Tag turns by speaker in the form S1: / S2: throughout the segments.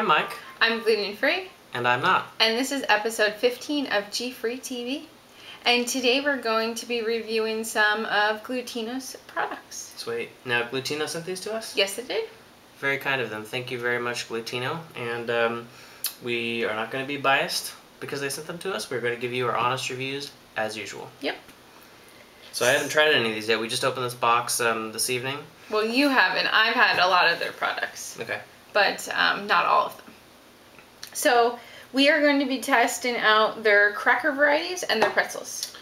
S1: I'm Mike.
S2: I'm gluten-free.
S1: And I'm not.
S2: And this is episode 15 of G-Free TV. And today we're going to be reviewing some of Glutino's products.
S1: Sweet. Now, Glutino sent these to us?
S2: Yes, it did.
S1: Very kind of them. Thank you very much, Glutino. And we are not going to be biased because they sent them to us. We're going to give you our honest reviews as usual.
S2: Yep.
S1: So I haven't tried any of these yet. We just opened this box this evening.
S2: Well, you haven't. I've had a lot of their products.
S1: Okay.
S2: But not all of them. So we are going to be testing out their cracker varieties and their pretzels.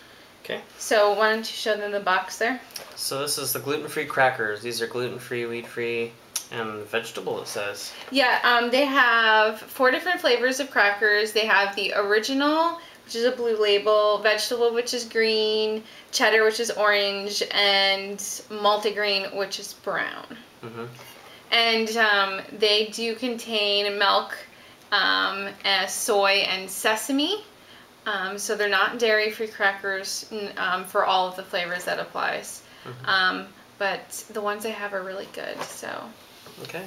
S1: Okay.
S2: So why don't you show them the box there?
S1: So this is the gluten-free crackers. These are gluten-free, wheat-free, and vegetable, it says.
S2: Yeah, they have 4 different flavors of crackers. They have the original, which is a blue label, vegetable, which is green, cheddar, which is orange, and multigrain, which is brown.
S1: Mm-hmm.
S2: And they do contain milk, soy, and sesame. So they're not dairy-free crackers for all of the flavors that applies. Mm-hmm. But the ones I have are really good, so.
S1: Okay.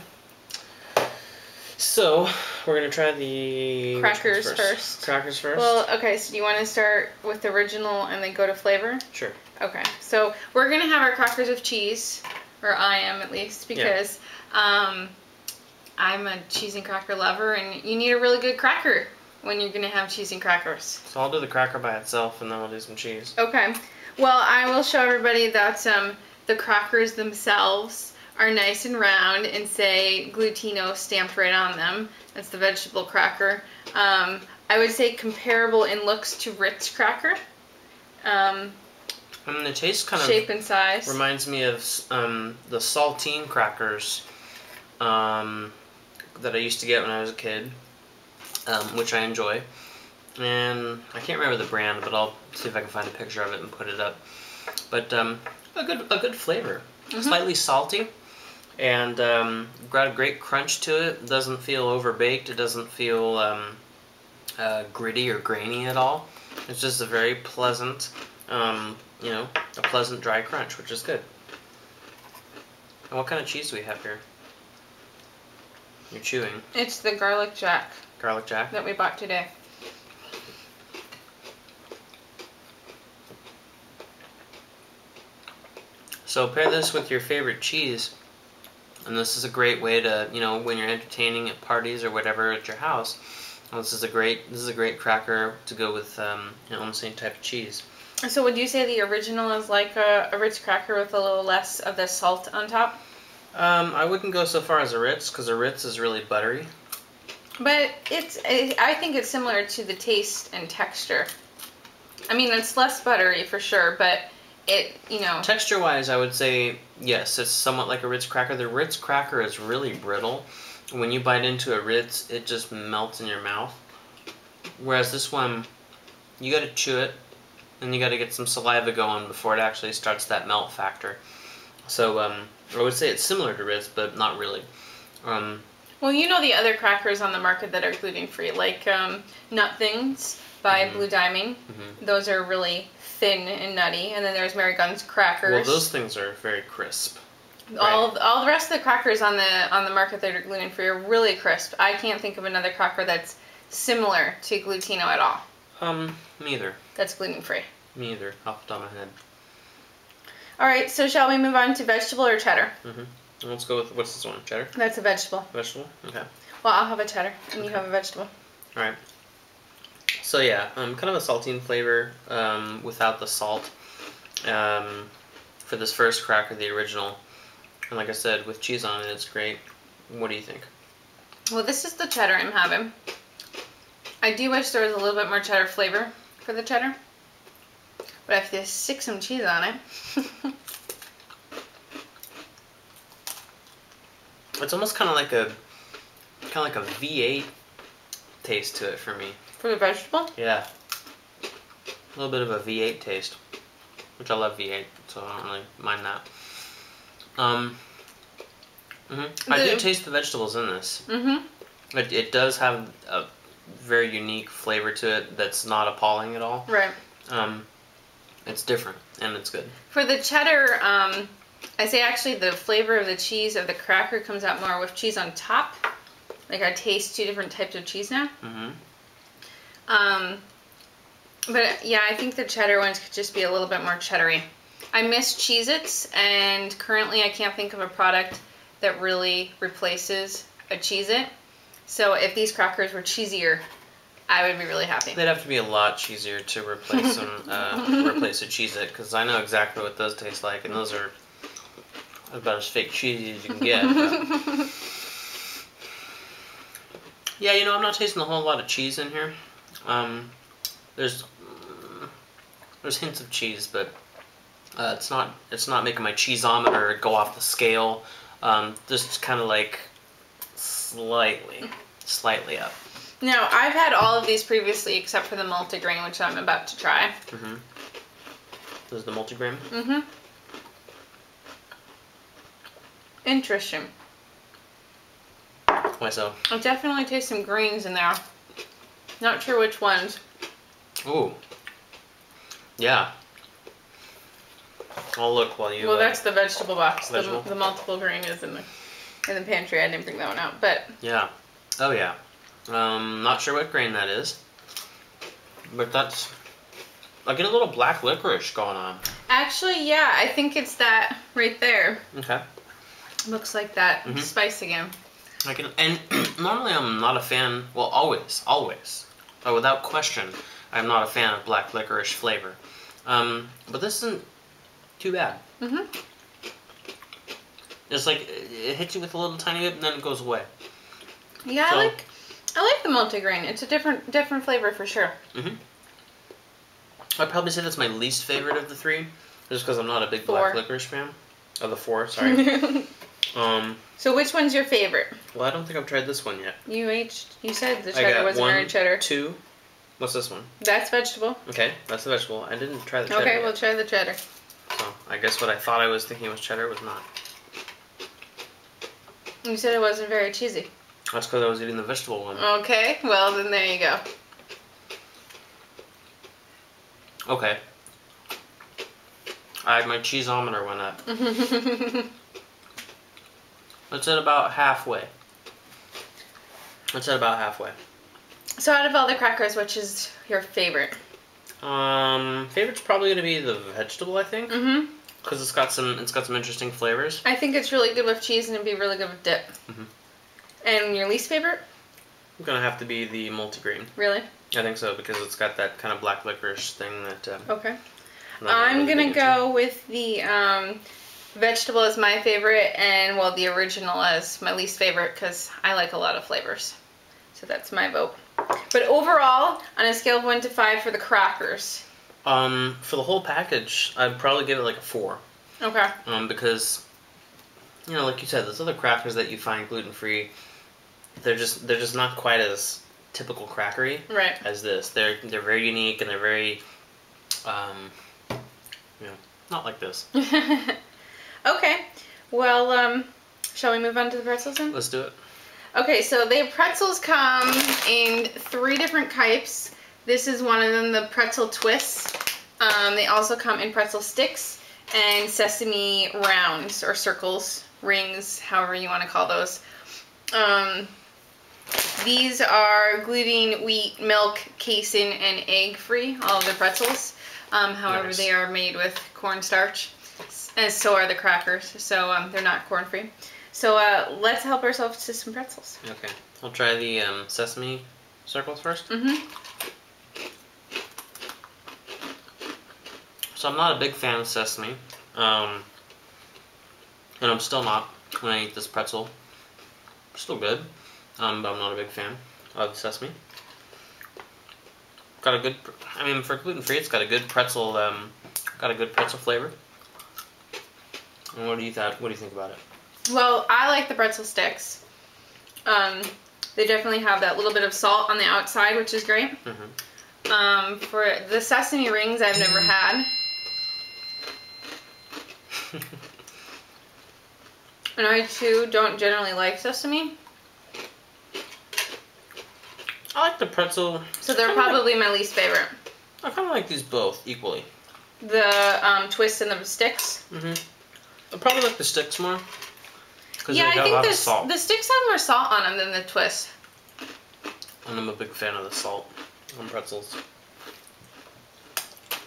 S1: So, we're going to try the...
S2: Crackers first.
S1: Crackers first?
S2: Well, okay, so do you want to start with the original and then go to flavor?
S1: Sure.
S2: Okay, so we're going to have our crackers with cheese, or I am at least, because I'm a cheese and cracker lover, and you need a really good cracker when you're going to have cheese and crackers.
S1: So I'll do the cracker by itself, and then we'll do some cheese.
S2: Okay. Well, I will show everybody that the crackers themselves are nice and round and say Glutino stamped right on them. That's the vegetable cracker. I would say comparable in looks to Ritz cracker.
S1: I mean, the taste kind of
S2: shape and size
S1: reminds me of the saltine crackers that I used to get when I was a kid, which I enjoy. And I can't remember the brand, but I'll see if I can find a picture of it and put it up. But a good flavor, slightly salty, and got a great crunch to it. It doesn't feel overbaked. It doesn't feel gritty or grainy at all. It's just a very pleasant, you know, a pleasant dry crunch, which is good. And what kind of cheese do we have here? You're chewing.
S2: It's the garlic jack.
S1: Garlic jack?
S2: That we bought today.
S1: So pair this with your favorite cheese, and this is a great way to, you know, when you're entertaining at parties or whatever at your house. Well, this is a great cracker to go with, you know, the same type of cheese.
S2: So would you say the original is like a Ritz cracker with a little less of the salt on top?
S1: I wouldn't go so far as a Ritz, because a Ritz is really buttery.
S2: But I think it's similar to the taste and texture. I mean, it's less buttery for sure, but it, you know.
S1: Texture-wise, I would say, yes, it's somewhat like a Ritz cracker. The Ritz cracker is really brittle. When you bite into a Ritz, it just melts in your mouth. Whereas this one, you gotta chew it, and you gotta get some saliva going before it actually starts that melt factor. So, I would say it's similar to Ritz, but not really.
S2: Well, you know the other crackers on the market that are gluten-free, like Nut Things by Blue Diamond. Those are really thin and nutty. And then there's Mary Gunn's crackers.
S1: Well, those things are very crisp.
S2: All the rest of the crackers on the market that are gluten-free are really crisp. I can't think of another cracker that's similar to Glutino at all.
S1: Me either.
S2: That's gluten-free.
S1: Me either, off the top of my head.
S2: Alright, so shall we move on to vegetable or cheddar?
S1: Let's go with, what's this one, cheddar?
S2: That's a vegetable.
S1: Vegetable? Okay.
S2: Well, I'll have a cheddar, and you have a vegetable.
S1: Alright. So yeah, kind of a saltine flavor without the salt for this first cracker, the original. And like I said, with cheese on it, it's great. What do you think?
S2: Well, this is the cheddar I'm having. I do wish there was a little bit more cheddar flavor for the cheddar. But I have to stick some cheese on it.
S1: It's almost kind of like a V8 taste to it for me.
S2: For the vegetable?
S1: Yeah. A little bit of a V8 taste, which I love V8, so I don't really mind that. I do taste the vegetables in this. It does have a very unique flavor to it that's not appalling at all.
S2: Right.
S1: It's different, and it's good.
S2: For the cheddar, I say actually the flavor of the cheese of the cracker comes out more with cheese on top Like I taste two different types of cheese now.
S1: Mm-hmm.
S2: But yeah, I think the cheddar ones could just be a little bit more cheddary. I miss Cheez-Its, and currently I can't think of a product that really replaces a Cheez-It. So if these crackers were cheesier, I would be really happy.
S1: They'd have to be a lot cheesier to replace replace a Cheez-It, because I know exactly what those taste like, and those are about as fake cheesy as you can get. But... yeah, you know, I'm not tasting a whole lot of cheese in here. There's hints of cheese, but it's not making my cheeseometer go off the scale. Just kind of like slightly up.
S2: Now, I've had all of these previously except for the multigrain, which I'm about to try.
S1: Mm-hmm. This is the multigrain?
S2: Mm-hmm. Interesting.
S1: Why so?
S2: I definitely taste some greens in there. Not sure which ones.
S1: Ooh. Yeah. I'll look while you...
S2: Well, that's the vegetable box.
S1: Vegetable?
S2: The multiple grain is in the pantry. I didn't bring that one out, but...
S1: Yeah. Oh, yeah. Not sure what grain that is. But that's... I get a little black licorice going on.
S2: Actually, yeah. I think it's that right there.
S1: Okay.
S2: Looks like that spice again.
S1: And normally I'm not a fan... Well, always. Without question, I'm not a fan of black licorice flavor. But this isn't too bad.
S2: Mm-hmm.
S1: It's like, it hits you with a little tiny bit and then it goes away.
S2: Yeah, so, I like the multigrain. It's a different flavor for sure.
S1: Mm-hmm. I'd probably say that's my least favorite of the three, just because I'm not a big black licorice fan. Of the four, sorry.
S2: So which one's your favorite?
S1: Well, I don't think I've tried this one yet.
S2: You said the cheddar wasn't very cheddar.
S1: 2. What's this one?
S2: That's vegetable.
S1: Okay, that's the vegetable. I didn't try the cheddar.
S2: Okay, we'll try the cheddar.
S1: So, I guess what I thought I was thinking was cheddar was not.
S2: You said it wasn't very cheesy.
S1: That's because I was eating the vegetable one.
S2: Okay, well then there you go.
S1: Okay. My cheeseometer went up. It's at about halfway. So
S2: out of all the crackers, which is your favorite?
S1: Favorite's probably gonna be the vegetable, I think.
S2: Mm-hmm.
S1: Because it's got some interesting flavors.
S2: I think it's really good with cheese and it'd be really good with dip.
S1: Mm-hmm.
S2: And your least favorite?
S1: It's gonna have to be the multigrain.
S2: Really?
S1: I think so, because it's got that kind of black licorice thing that.
S2: Okay. I'm gonna go with the vegetable as my favorite, and well, the original as my least favorite because I like a lot of flavors. So that's my vote. But overall, on a scale of 1 to 5 for the crackers.
S1: For the whole package, I'd probably give it like a 4.
S2: Okay.
S1: Because, you know, like you said, those other crackers that you find gluten-free, they're just not quite as typical crackery as this. They're very unique and they're very, you know, not like this.
S2: Okay. Well, shall we move on to the pretzels then?
S1: Let's do it.
S2: Okay, so the pretzels come in 3 different types. This is one of them, the pretzel twists. They also come in pretzel sticks and sesame rounds or circles, rings, however you want to call those. These are gluten, wheat, milk, casein, and egg-free, all of the pretzels. However, nice. They are made with cornstarch, and so are the crackers, so they're not corn-free. So let's help ourselves to some pretzels.
S1: Okay, I'll try the sesame circles first.
S2: Mm-hmm.
S1: So I'm not a big fan of sesame, and I'm still not when I eat this pretzel. Still good, but I'm not a big fan of sesame. Got a good, I mean, for gluten-free, it's got a good pretzel, flavor. And what do you think about it?
S2: Well, I like the pretzel sticks. They definitely have that little bit of salt on the outside, which is great. Mm-hmm. For the sesame rings, I've never had. And I, too, don't generally like sesame.
S1: I like the pretzel.
S2: So they're probably my least favorite.
S1: I kind of like these both equally.
S2: The twists and the sticks?
S1: Mm-hmm. I probably like the sticks more. Because
S2: Yeah,
S1: they got a lot of salt.
S2: the sticks have more salt on them than the twist.
S1: And I'm a big fan of the salt on pretzels.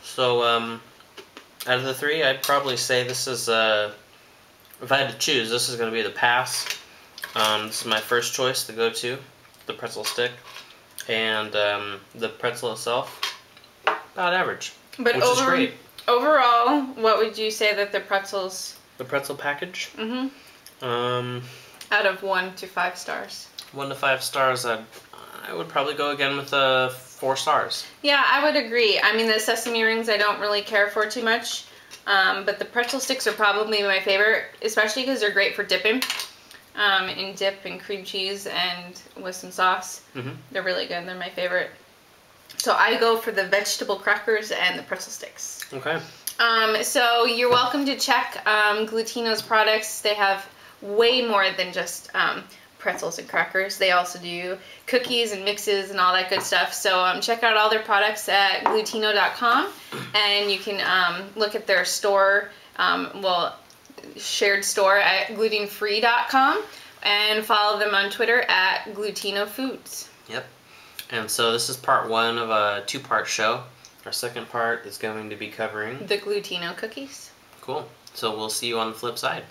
S1: So, out of the three, I'd probably say this is, if I had to choose, this is going to be the pass. This is my first choice to go to, the pretzel stick. And the pretzel itself, about average,
S2: but
S1: which is great.
S2: Overall, what would you say that the pretzels...
S1: The pretzel package?
S2: Out of 1 to 5 stars.
S1: 1 to 5 stars, I would probably go again with 4 stars.
S2: Yeah, I would agree. I mean, the sesame rings I don't really care for too much. But the pretzel sticks are probably my favorite, especially because they're great for dipping. In dip and cream cheese and with some sauce. They're really good. They're my favorite. So I go for the vegetable crackers and the pretzel sticks.
S1: Okay.
S2: So you're welcome to check Glutino's products. They have way more than just pretzels and crackers. They also do cookies and mixes and all that good stuff. So check out all their products at glutino.com, and you can look at their store, shared store at glutenfree.com, and follow them on Twitter at Glutino Foods.
S1: Yep. And so this is part 1 of a 2-part show. Our second part is going to be covering
S2: the Glutino cookies.
S1: Cool. So we'll see you on the flip side.